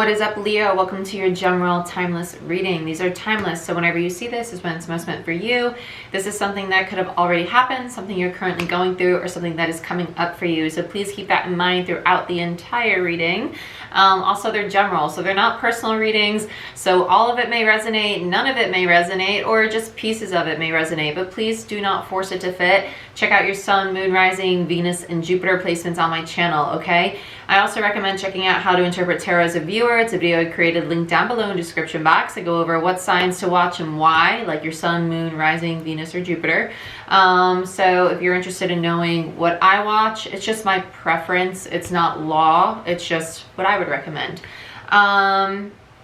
What is up, Leo? Welcome to your general timeless reading. These are timeless, so whenever you see this is when it's most meant for you. This is something that could have already happened, something you're currently going through, or something that is coming up for you. So please keep that in mind throughout the entire reading. Also, they're general, so they're not personal readings. So all of it may resonate, none of it may resonate, or just pieces of it may resonate. But please do not force it to fit. Check out your sun, moon, rising, Venus, and Jupiter placements on my channel, okay? I also recommend checking out How to Interpret Tarot as a Viewer. It's a video I created, linked down below in the description box. I go over what signs to watch and why, like your sun, moon, rising, Venus, or Jupiter. So if you're interested in knowing what I watch, it's just my preference. It's not law. It's just what I would recommend.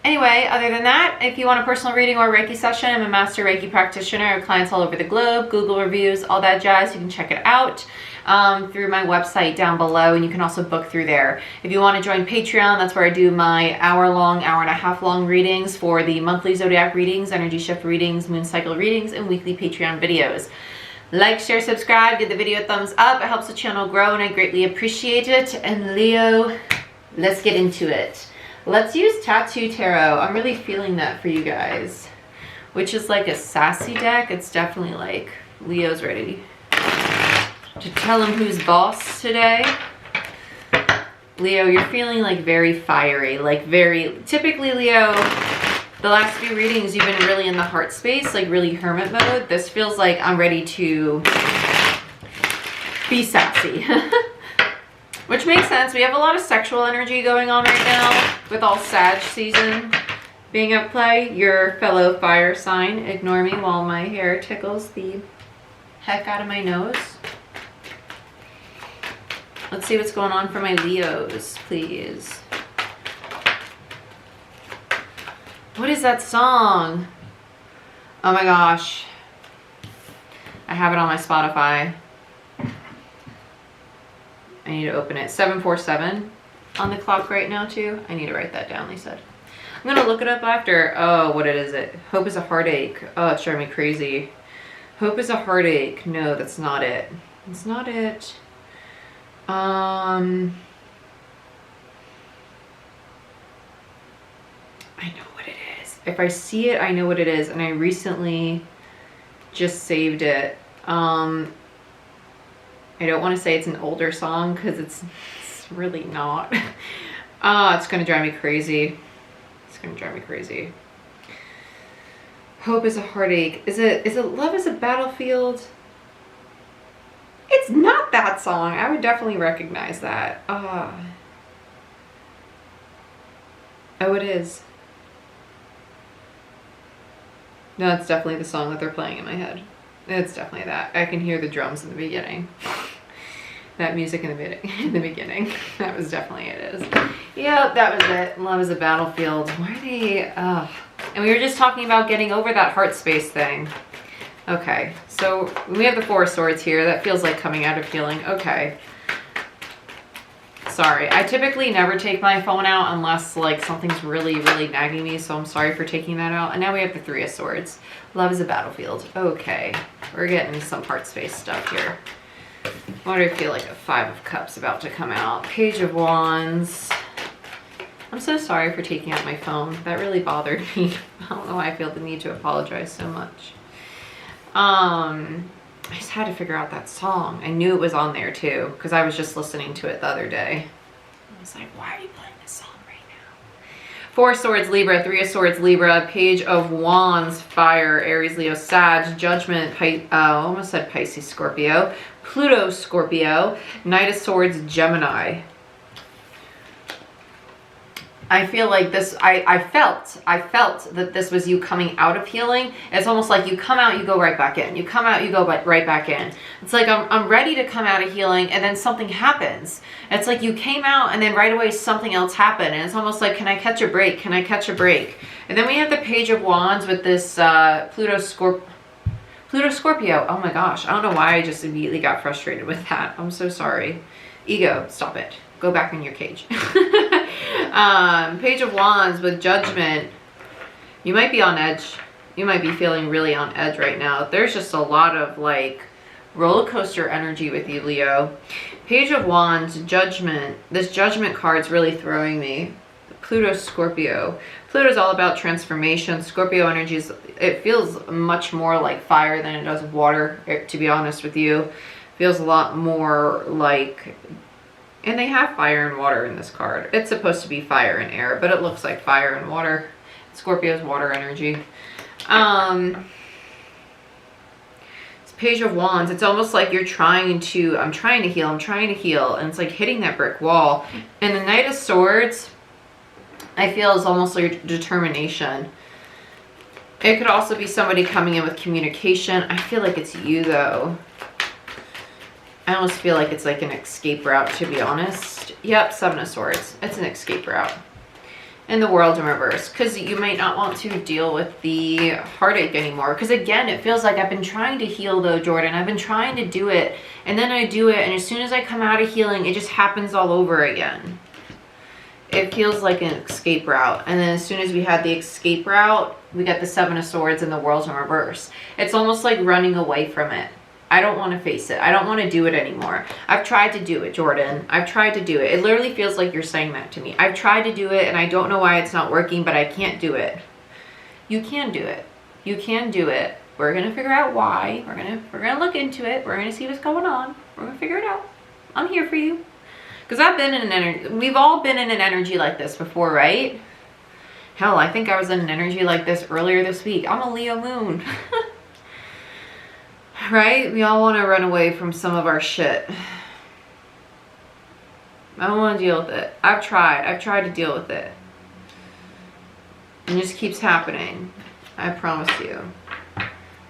Anyway, other than that, if you want a personal reading or a Reiki session, I'm a master Reiki practitioner. I have clients all over the globe, Google reviews, all that jazz. You can check it out through my website down below, and you can also book through there. If you want to join Patreon, that's where I do my hour-long, hour-and-a-half-long readings for the monthly zodiac readings, energy shift readings, moon cycle readings, and weekly Patreon videos. Like, share, subscribe, give the video a thumbs up. It helps the channel grow, and I greatly appreciate it. And Leo, let's get into it. Let's use Tattoo Tarot. I'm really feeling that for you guys, which is like a sassy deck. It's definitely like Leo's ready to tell him who's boss today. Leo, you're feeling like very fiery, like very, typically Leo, the last few readings you've been really in the heart space, like really hermit mode. This feels like I'm ready to be sassy. Which makes sense. We have a lot of sexual energy going on right now with all Sag season being at play. Your fellow fire sign, ignore me while my hair tickles the heck out of my nose. Let's see what's going on for my Leos, please. What is that song? Oh my gosh. I have it on my Spotify. I need to open it. 747 on the clock right now too. I need to write that down, they said. I'm gonna look it up after. Oh, what is it? Hope is a heartache. Oh, it's driving me crazy. Hope is a heartache. No, that's not it. It's not it. I know what it is. If I see it, I know what it is. And I recently just saved it. I don't want to say it's an older song because it's really not. It's going to drive me crazy. It's going to drive me crazy. Hope is a heartache. Is it Love is a Battlefield? It's not that song. I would definitely recognize that. Oh, it is. No, it's definitely the song that they're playing in my head. It's definitely that. I can hear the drums in the beginning. That music in the beginning. That was definitely it is. Yep, that was it. Love is a Battlefield. Why are they... And we were just talking about getting over that heart space thing. Okay, so we have the Four of Swords here. That feels like coming out of healing. Okay. Sorry. I typically never take my phone out unless like something's really, really nagging me. So I'm sorry for taking that out. And now we have the Three of Swords. Love is a Battlefield. Okay. We're getting some heart space stuff here. Why do I feel like a Five of Cups about to come out? Page of Wands. I'm so sorry for taking out my phone. That really bothered me. I don't know why I feel the need to apologize so much. I just had to figure out that song. I knew it was on there too, because I was just listening to it the other day. I was like, why are you playing this song right now? Four of Swords, Libra. Three of Swords, Libra. Page of Wands, Fire, Aries, Leo, Sag. Judgment, almost said Pisces, Scorpio. Pluto, Scorpio. Knight of Swords, Gemini. I feel like this, I felt that this was you coming out of healing. It's almost like you come out, you go right back in. You come out, you go right back in. It's like I'm ready to come out of healing and then something happens. It's like you came out and then right away something else happened. And it's almost like, can I catch a break? Can I catch a break? And then we have the Page of Wands with this Pluto Scorpio. Oh my gosh. I don't know why I just immediately got frustrated with that. I'm so sorry. Ego, stop it. Go back in your cage. Page of Wands with Judgment. You might be on edge. You might be feeling really on edge right now. There's just a lot of like roller coaster energy with you, Leo. Page of Wands, Judgment. This Judgment card's really throwing me. Pluto, Scorpio. Pluto's all about transformation. Scorpio energy it feels much more like fire than it does water, to be honest with you. Feels a lot more like, and they have fire and water in this card. It's supposed to be fire and air, but it looks like fire and water. Scorpio's water energy. It's Page of Wands. It's almost like you're trying to, I'm trying to heal, and it's like hitting that brick wall. And the Knight of Swords, I feel, is almost like determination. It could also be somebody coming in with communication. I feel like it's you, though. I almost feel like it's like an escape route, to be honest. Yep, Seven of Swords. It's an escape route. And the World in reverse, because you might not want to deal with the heartache anymore. Because again, it feels like I've been trying to heal, though, Jordan. I've been trying to do it, and then I do it, and as soon as I come out of healing, it just happens all over again. It feels like an escape route. And then as soon as we had the escape route, we got the Seven of Swords and the World in reverse. It's almost like running away from it. I don't want to face it. I don't want to do it anymore. I've tried to do it, Jordan. I've tried to do it. It literally feels like you're saying that to me. I've tried to do it, and I don't know why it's not working, but I can't do it. You can do it. You can do it. We're going to figure out why. We're going to look into it. We're going to see what's going on. We're going to figure it out. I'm here for you. Because I've been in an energy, we've all been in an energy like this before, right? Hell, I think I was in an energy like this earlier this week. I'm a Leo moon. Right? We all want to run away from some of our shit. I don't want to deal with it. I've tried to deal with it. And it just keeps happening. I promise you.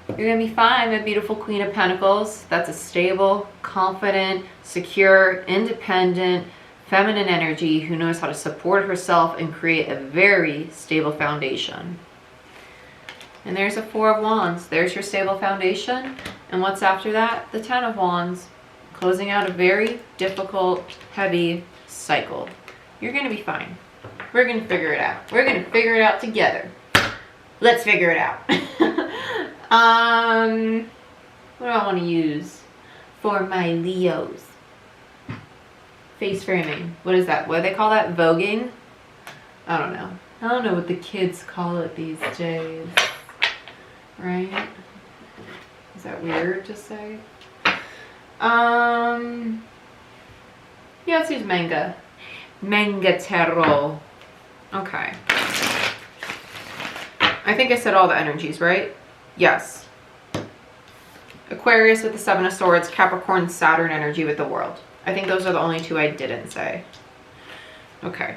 You're going to be fine, my beautiful Queen of Pentacles. That's a stable, confident, secure, independent, feminine energy who knows how to support herself and create a very stable foundation. And there's a Four of Wands. There's your stable foundation. And what's after that? The Ten of Wands. Closing out a very difficult, heavy cycle. You're going to be fine. We're going to figure it out. We're going to figure it out together. Let's figure it out. What do I want to use for my Leos? Face framing. What is that? What do they call that? Voguing? I don't know. I don't know what the kids call it these days. Right? Is that weird to say? Yeah, let's use manga. Manga tarot. Okay. I think I said all the energies, right? Yes. Aquarius with the Seven of Swords, Capricorn, Saturn energy with the World. I think those are the only two I didn't say. Okay.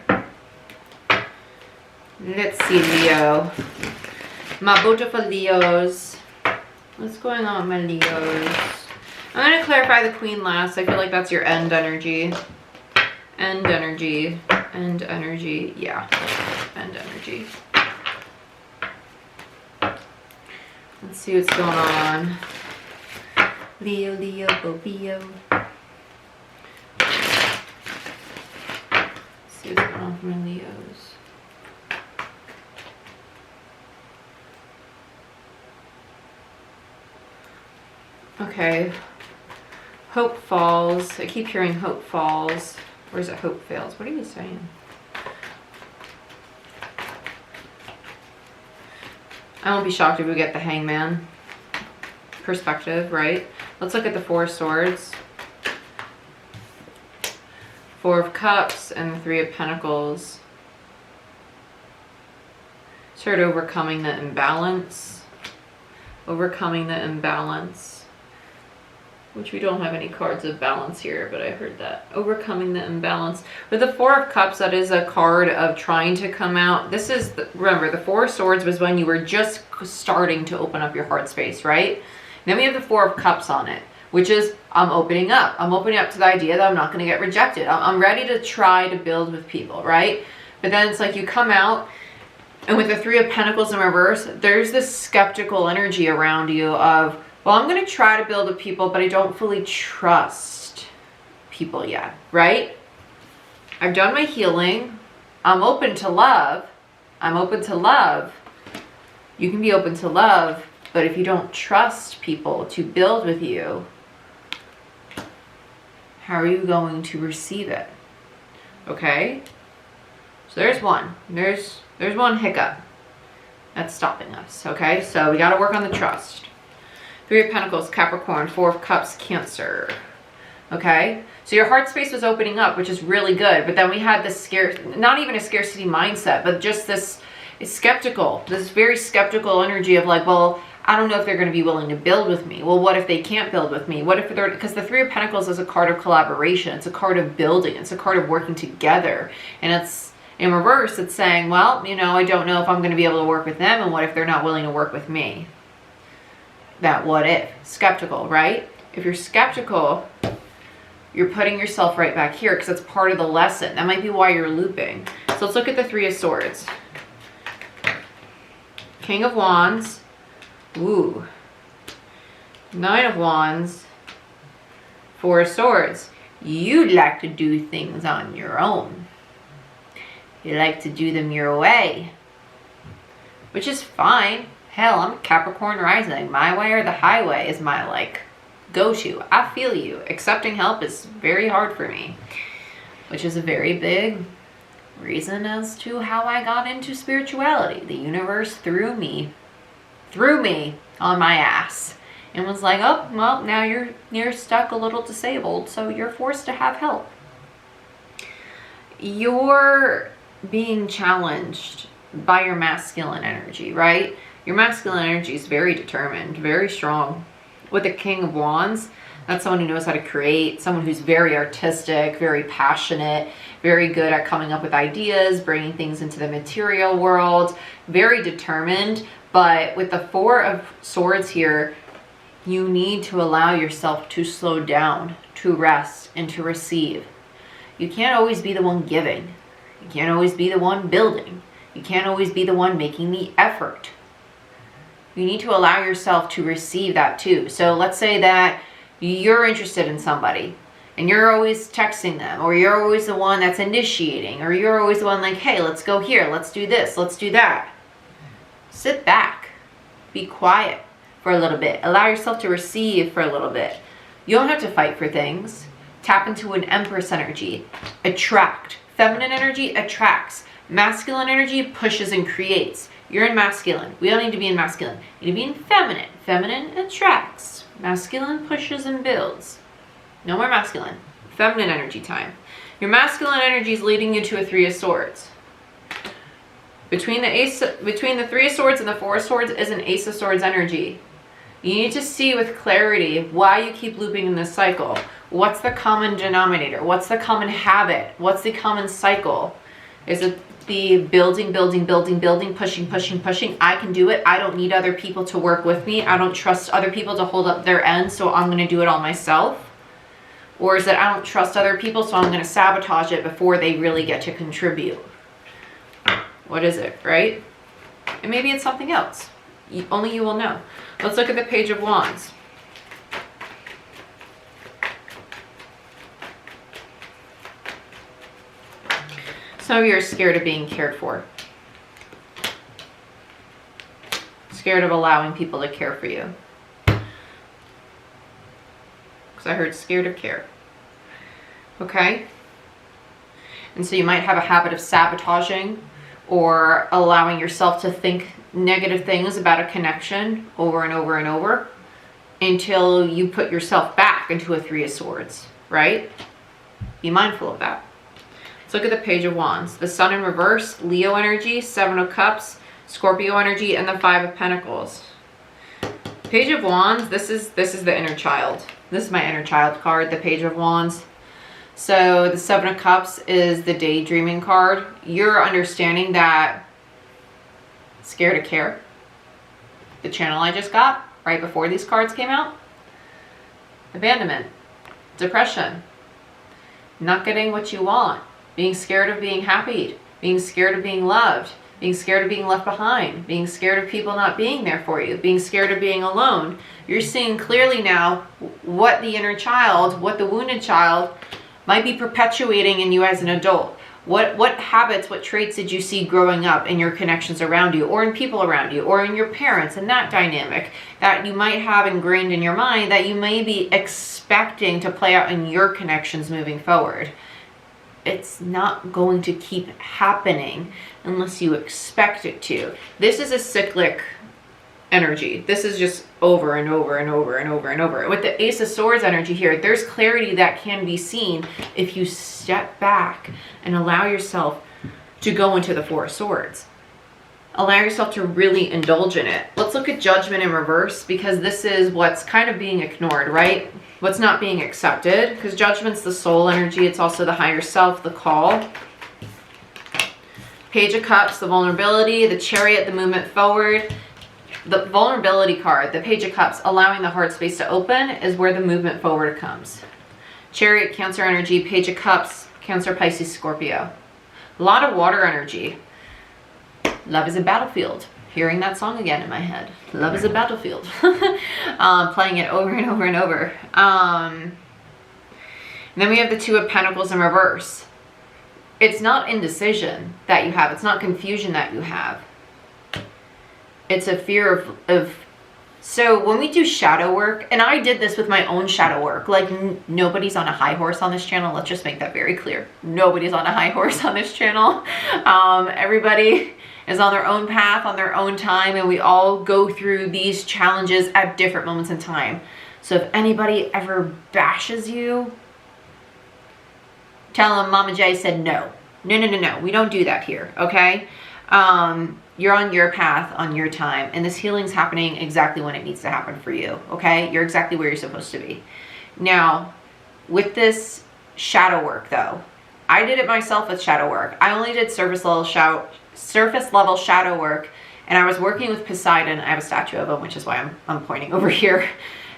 Let's see, Leo. My beautiful Leos. What's going on with my Leos? I'm going to clarify the Queen last. I feel like that's your end energy. End energy. End energy. Yeah. End energy. Let's see what's going on. Leo, Leo, Leo. Let's see what's going on for my Leos. Okay. Hope falls. I keep hearing hope falls. Or is it hope fails? What are you saying? I won't be shocked if we get the Hangman perspective, right? Let's look at the Four of Swords. Four of Cups and the Three of Pentacles. Start overcoming the imbalance. Overcoming the imbalance. Which we don't have any cards of balance here, but I heard that. Overcoming the imbalance. With the Four of Cups, that is a card of trying to come out. This is, remember, the Four of Swords was when you were just starting to open up your heart space, right? Then we have the Four of Cups on it, which is, I'm opening up. I'm opening up to the idea that I'm not going to get rejected. I'm ready to try to build with people, right? But then it's like you come out, and with the Three of Pentacles in reverse, there's this skeptical energy around you of, well, I'm going to try to build with people, but I don't fully trust people yet, right? I've done my healing. I'm open to love. I'm open to love. You can be open to love, but if you don't trust people to build with you, how are you going to receive it? Okay? So there's one. There's one hiccup that's stopping us, okay? So we got to work on the trust. 3 of Pentacles, Capricorn, 4 of Cups, Cancer. Okay? So your heart space was opening up, which is really good. But then we had this not even a scarcity mindset, but just this skeptical, this very skeptical energy of like, well, I don't know if they're going to be willing to build with me. Well, what if they can't build with me? What if they're, because the 3 of Pentacles is a card of collaboration. It's a card of building. It's a card of working together. And it's, in reverse, it's saying, well, you know, I don't know if I'm going to be able to work with them. And what if they're not willing to work with me? That what if? Skeptical, right? If you're skeptical, you're putting yourself right back here because it's part of the lesson. That might be why you're looping. So let's look at the 3 of Swords. King of Wands. Ooh. 9 of Wands. 4 of Swords. You'd like to do things on your own. You like to do them your way. Which is fine. Hell, I'm Capricorn rising. My way or the highway is my like go-to. I feel you. Accepting help is very hard for me, which is a very big reason as to how I got into spirituality. The universe threw me on my ass and was like, oh, well, now you're stuck a little disabled, so you're forced to have help. You're being challenged by your masculine energy, right? Your masculine energy is very determined, very strong. With the King of Wands, that's someone who knows how to create, someone who's very artistic, very passionate, very good at coming up with ideas, bringing things into the material world, very determined. But with the 4 of Swords here, you need to allow yourself to slow down, to rest, and to receive. You can't always be the one giving. You can't always be the one building. You can't always be the one making the effort. You need to allow yourself to receive that too. So let's say that you're interested in somebody and you're always texting them, or you're always the one that's initiating, or you're always the one like, hey, let's go here, let's do this, let's do that. Sit back, be quiet for a little bit. Allow yourself to receive for a little bit. You don't have to fight for things. Tap into an Empress energy. Attract. Feminine energy attracts. Masculine energy pushes and creates. You're in masculine. We don't need to be in masculine. You need to be in feminine. Feminine attracts. Masculine pushes and builds. No more masculine. Feminine energy time. Your masculine energy is leading you to a 3 of Swords. Between the 3 of Swords and the 4 of Swords is an Ace of Swords energy. You need to see with clarity why you keep looping in this cycle. What's the common denominator? What's the common habit? What's the common cycle? Is it the building, pushing? I can do it. I don't need other people to work with me. I don't trust other people to hold up their end, so I'm going to do it all myself. Or is it I don't trust other people, so I'm going to sabotage it before they really get to contribute? What is it, right? And maybe it's something else. Only you will know. Let's look at the Page of Wands. Some of you are scared of being cared for. Scared of allowing people to care for you. Because I heard scared of care. Okay? And so you might have a habit of sabotaging or allowing yourself to think negative things about a connection over and over and over until you put yourself back into a 3 of Swords, right? Be mindful of that. Let's look at the Page of Wands. The Sun in reverse, Leo energy, 7 of Cups, Scorpio energy, and the 5 of Pentacles. Page of Wands, this is the inner child. This is my inner child card, the Page of Wands. So the 7 of Cups is the daydreaming card. You're understanding that scared of care. The channel I just got right before these cards came out. Abandonment, depression, not getting what you want, being scared of being happy, being scared of being loved, being scared of being left behind, being scared of people not being there for you, being scared of being alone. You're seeing clearly now what the inner child, what the wounded child might be perpetuating in you as an adult. What habits, what traits did you see growing up in your connections around you, or in people around you, or in your parents, and that dynamic that you might have ingrained in your mind that you may be expecting to play out in your connections moving forward? it's not going to keep happening unless you expect it to. This is a cyclic energy. This is just over and over and over and over and over. With the Ace of Swords energy here, there's clarity that can be seen if you step back and allow yourself to go into the Four of Swords. Allow yourself to really indulge in it. Let's look at Judgment in reverse, because this is what's kind of being ignored, right? What's not being accepted, because Judgment's the soul energy. It's also the higher self, the call. Page of Cups, the vulnerability, the Chariot, the movement forward. The vulnerability card, the Page of Cups, allowing the heart space to open, is where the movement forward comes. Chariot, Cancer energy, Page of Cups, Cancer, Pisces, Scorpio. A lot of water energy. Love is a battlefield. Hearing that song again in my head. Love is a battlefield. Playing it over and over and over. And then we have the Two of Pentacles in reverse. It's not indecision that you have. It's not confusion that you have. It's a fear of so when we do shadow work, and I did this with my own shadow work, like nobody's on a high horse on this channel. Let's just make that very clear. Nobody's on a high horse on this channel. Everybody is on their own path, on their own time, and we all go through these challenges at different moments in time. So if anybody ever bashes you, tell them Mama J said no. No. We don't do that here, okay? You're on your path, on your time, and this healing's happening exactly when it needs to happen for you, okay? You're exactly where you're supposed to be. Now, with this shadow work, though, I did it myself with shadow work. I only did surface level shadow work, and I was working with Poseidon. I have a statue of him, which is why I'm pointing over here.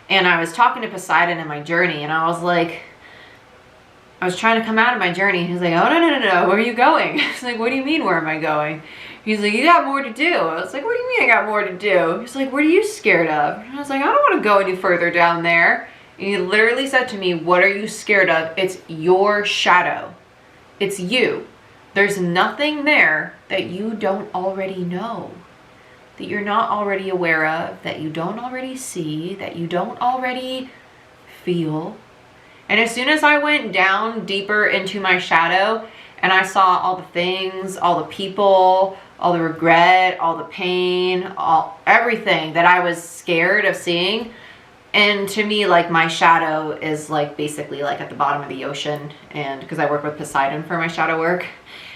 And I was talking to Poseidon in my journey, and I was like, I was trying to come out of my journey. He's like, oh, no, where are you going? He's like, what do you mean, where am I going? He's like, you got more to do. I was like, what do you mean I got more to do? He's like, what are you scared of? And I was like, I don't want to go any further down there. And he literally said to me, what are you scared of? It's your shadow. It's you. There's nothing there that you don't already know, that you're not already aware of, that you don't already see, that you don't already feel. And as soon as I went down deeper into my shadow and I saw all the things, all the people, all the regret, all the pain, everything that I was scared of seeing. And to me, like, my shadow is like basically like at the bottom of the ocean. And because I work with Poseidon for my shadow work,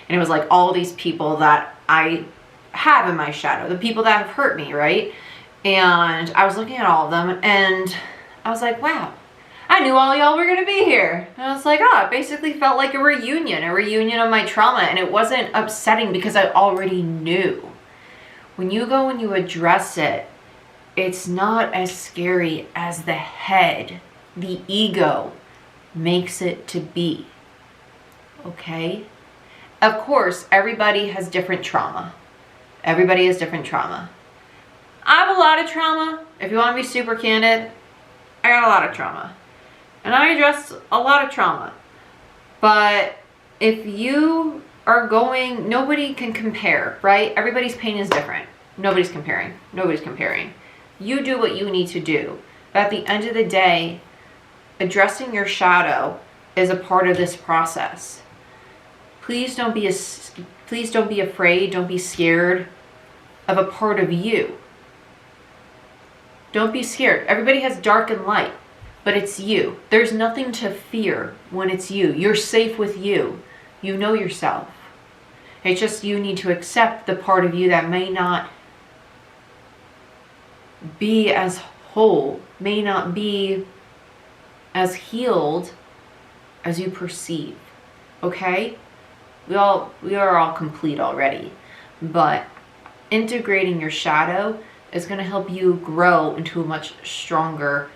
and it was like all these people that I have in my shadow, the people that have hurt me, right? And I was looking at all of them and I was like, wow, I knew all y'all were going to be here. And I was like, oh, it basically felt like a reunion of my trauma. And it wasn't upsetting because I already knew. When you go and you address it, it's not as scary as the head, the ego, makes it to be. Okay? Of course, everybody has different trauma. Everybody has different trauma. I have a lot of trauma. If you want to be super candid, I got a lot of trauma. And I address a lot of trauma. But if you are going, nobody can compare, right? Everybody's pain is different. Nobody's comparing. Nobody's comparing. You do what you need to do. But at the end of the day, addressing your shadow is a part of this process. Please don't be afraid. Don't be scared of a part of you. Don't be scared. Everybody has dark and light, but it's you. There's nothing to fear when it's you. You're safe with you. You know yourself. It's just you need to accept the part of you that may not be as whole, may not be as healed as you perceive. Okay? We are all complete already, but integrating your shadow is going to help you grow into a much stronger,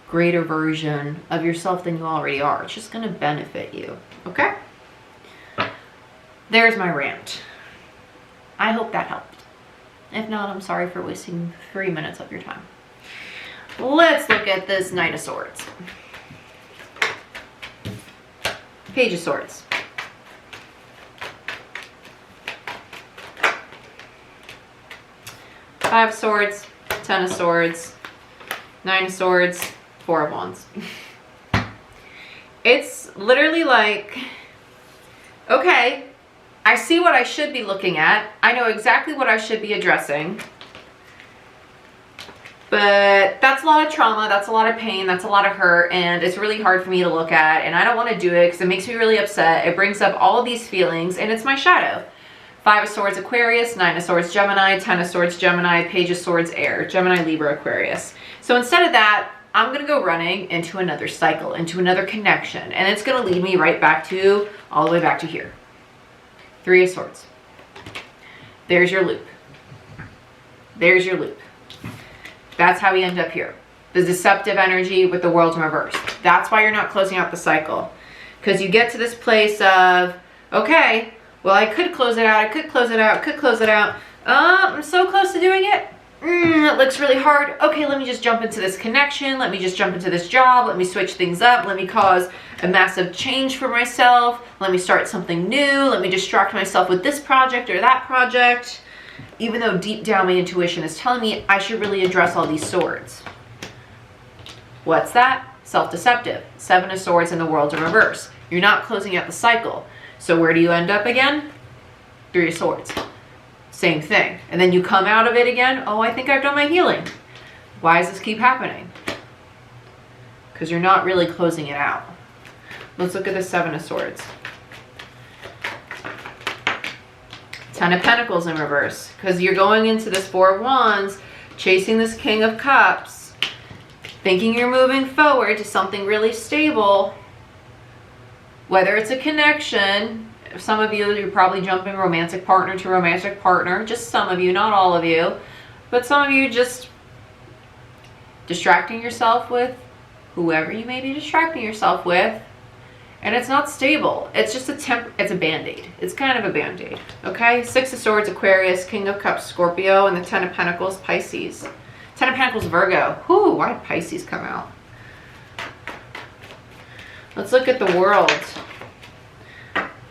greater version of yourself than you already are. It's just going to benefit you. Okay? There's my rant. I hope that helped. If not, I'm sorry for wasting 3 minutes of your time. Let's look at this Knight of Swords. Page of Swords. Five of Swords, 10 of Swords, 9 of Swords, 4 of Wands. It's literally like okay, I see what I should be looking at. I know exactly what I should be addressing. But that's a lot of trauma, that's a lot of pain, that's a lot of hurt, and it's really hard for me to look at, and I don't want to do it because it makes me really upset. It brings up all of these feelings, and it's my shadow. 5 of Swords, Aquarius, 9 of Swords, Gemini, 10 of Swords, Gemini, Page of Swords, Air, Gemini, Libra, Aquarius. So instead of that, I'm going to go running into another cycle, into another connection, and it's going to lead me right back to, all the way back to here. 3 of Swords. There's your loop. There's your loop. That's how we end up here. The deceptive energy with the world in reverse. That's why you're not closing out the cycle. Because you get to this place of, okay, well, I could close it out, I could close it out, I could close it out. I'm so close to doing it. It looks really hard. Okay, let me just jump into this connection. Let me just jump into this job. Let me switch things up. Let me cause a massive change for myself. Let me start something new. Let me distract myself with this project or that project. Even though deep down my intuition is telling me I should really address all these swords. What's that? Self-deceptive. 7 of Swords in the world in reverse. You're not closing out the cycle. So where do you end up again? 3 of Swords. Same thing. And then you come out of it again. Oh, I think I've done my healing. Why does this keep happening? Because you're not really closing it out. Let's look at the 7 of Swords. 10 of Pentacles in reverse, because you're going into this 4 of Wands, chasing this King of Cups, thinking you're moving forward to something really stable, whether it's a connection. Some of you, you're probably jumping romantic partner to romantic partner, just some of you, not all of you, but some of you just distracting yourself with whoever you may be distracting yourself with. And it's not stable. It's just it's a band-aid. It's kind of a band-aid, okay? 6 of Swords, Aquarius, King of Cups, Scorpio, and the 10 of Pentacles, Pisces. 10 of Pentacles, Virgo. Whew, why did Pisces come out? Let's look at the world.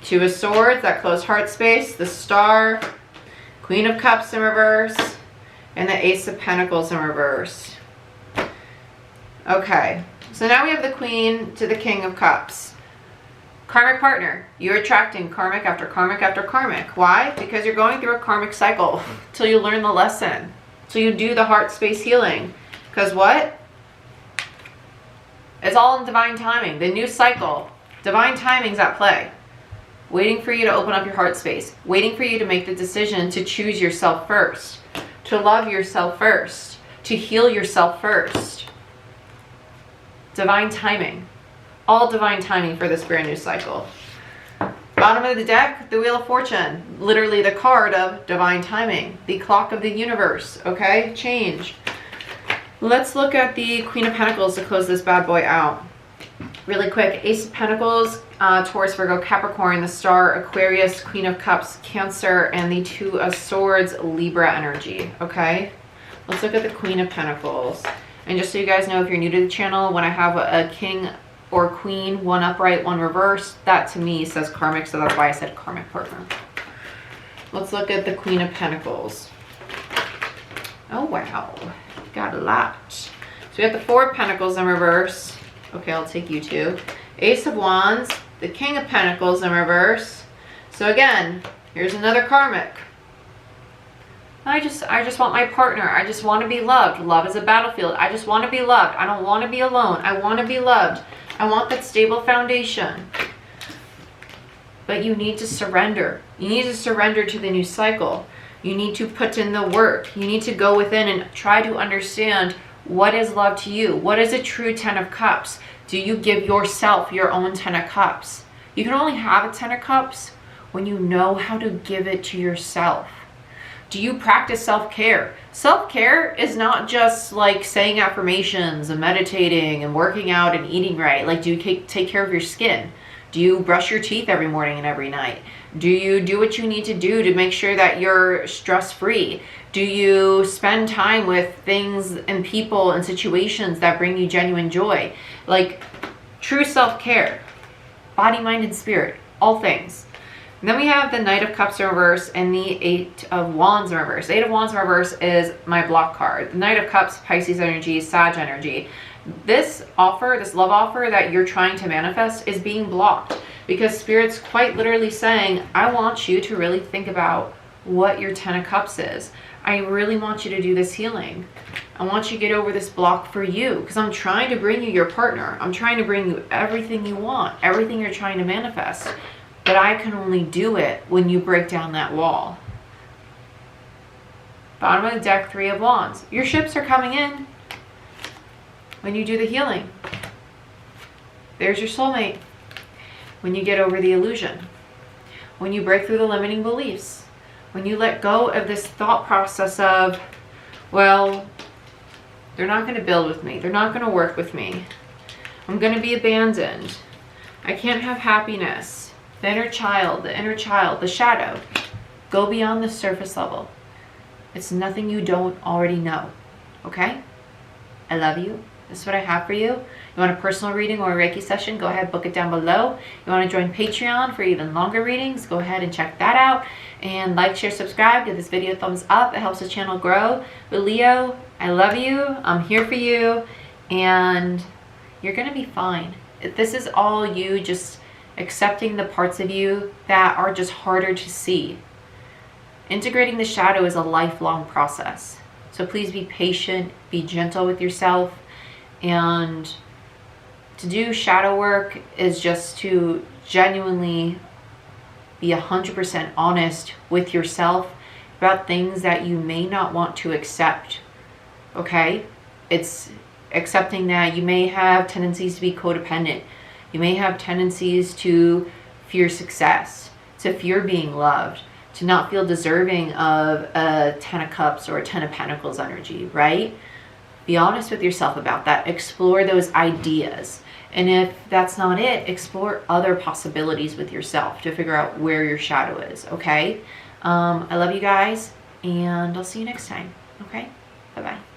2 of Swords, that closed heart space, the Star, Queen of Cups in reverse, and the Ace of Pentacles in reverse. Okay, so now we have the Queen to the King of Cups. Karmic partner, you're attracting karmic after karmic after karmic. Why? Because you're going through a karmic cycle till you learn the lesson, till you do the heart space healing. Because what? It's all in divine timing. The new cycle, divine timing's at play. Waiting for you to open up your heart space. Waiting for you to make the decision to choose yourself first. To love yourself first. To heal yourself first. Divine timing. All divine timing for this brand new cycle. Bottom of the deck, the Wheel of Fortune. Literally the card of divine timing. The clock of the universe, okay? Change. Let's look at the Queen of Pentacles to close this bad boy out. Really quick, Ace of Pentacles, Taurus, Virgo, Capricorn, the Star, Aquarius, Queen of Cups, Cancer, and the 2 of Swords, Libra energy, okay? Let's look at the Queen of Pentacles. And just so you guys know, if you're new to the channel, when I have a King or Queen, 1 upright, 1 reverse, that to me says karmic, so that's why I said karmic partner. Let's look at the Queen of Pentacles. Oh wow, got a lot. So we have the 4 of Pentacles in reverse. Okay, I'll take you 2. Ace of Wands, the King of Pentacles in reverse. So again, here's another karmic. I just want my partner. I just want to be loved. Love is a battlefield. I just want to be loved. I don't want to be alone. I want to be loved. I want that stable foundation. But you need to surrender. You need to surrender to the new cycle. You need to put in the work. You need to go within and try to understand what is love to you. What is a true 10 of Cups? Do you give yourself your own 10 of Cups? You can only have a 10 of Cups when you know how to give it to yourself. Do you practice self-care? Self-care is not just like saying affirmations and meditating and working out and eating right. Like, do you take care of your skin? Do you brush your teeth every morning and every night? Do you do what you need to do to make sure that you're stress-free? Do you spend time with things and people and situations that bring you genuine joy? Like, true self-care, body, mind, and spirit, all things. And then we have the Knight of Cups in reverse and the 8 of Wands in reverse. 8 of Wands in reverse is my block card. The Knight of Cups, Pisces energy, Sag energy. This offer, this love offer that you're trying to manifest is being blocked. because Spirit's quite literally saying, I want you to really think about what your 10 of Cups is. I really want you to do this healing. I want you to get over this block for you, because I'm trying to bring you your partner. I'm trying to bring you everything you want, everything you're trying to manifest. But I can only do it when you break down that wall. Bottom of the deck, 3 of Wands. Your ships are coming in when you do the healing. There's your soulmate. When you get over the illusion. When you break through the limiting beliefs. When you let go of this thought process of, well, they're not going to build with me. They're not going to work with me. I'm going to be abandoned. I can't have happiness. The inner child, the shadow. Go beyond the surface level. It's nothing you don't already know. Okay? I love you. This is what I have for you. You want a personal reading or a Reiki session? Go ahead, book it down below. You want to join Patreon for even longer readings? Go ahead and check that out. And like, share, subscribe. Give this video a thumbs up. It helps the channel grow. But Leo, I love you. I'm here for you. And you're going to be fine. This is all you just accepting the parts of you that are just harder to see. Integrating the shadow is a lifelong process. So please be patient, be gentle with yourself. And to do shadow work is just to genuinely be 100% honest with yourself about things that you may not want to accept. Okay? It's accepting that you may have tendencies to be codependent. You may have tendencies to fear success, to fear being loved, to not feel deserving of a 10 of Cups or a 10 of Pentacles energy, right? Be honest with yourself about that. Explore those ideas. And if that's not it, explore other possibilities with yourself to figure out where your shadow is, okay? I love you guys, and I'll see you next time, okay? Bye-bye.